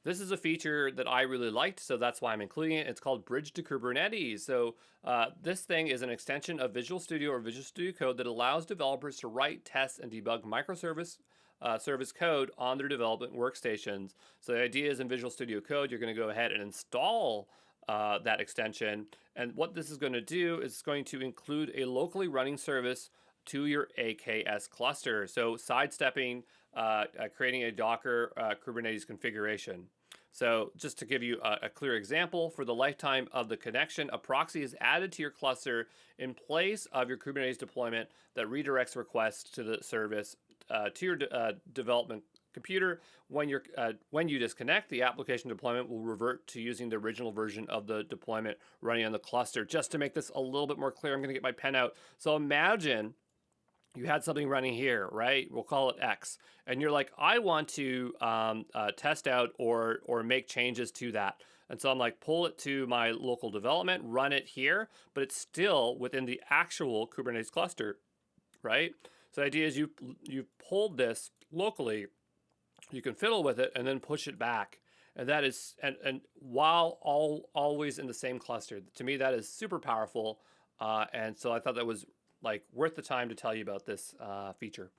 This is a feature that I really liked, so that's why I'm including it. It's called Bridge to Kubernetes. So this thing is an extension of Visual Studio or Visual Studio Code that allows developers to write, test, and debug microservice service code on their development workstations. So the idea is in Visual Studio Code, you're going to go ahead and install that extension. And what this is going to do is it's going to include a locally running service to your AKS cluster. So sidestepping, creating a Docker Kubernetes configuration. So just to give you a clear example, for the lifetime of the connection, a proxy is added to your cluster in place of your Kubernetes deployment that redirects requests to the service to your development computer. When you disconnect, the application deployment will revert to using the original version of the deployment running on the cluster. Just to make this a little bit more clear, I'm going to get my pen out. So imagine you had something running here, right? We'll call it X, and you're like, I want to test out or make changes to that. And so I'm like, pull it to my local development, run it here, but it's still within the actual Kubernetes cluster, right? So the idea is you pulled this locally, you can fiddle with it and then push it back. And that is, and while always in the same cluster. To me, that is super powerful. And so I thought that was like worth the time to tell you about this feature.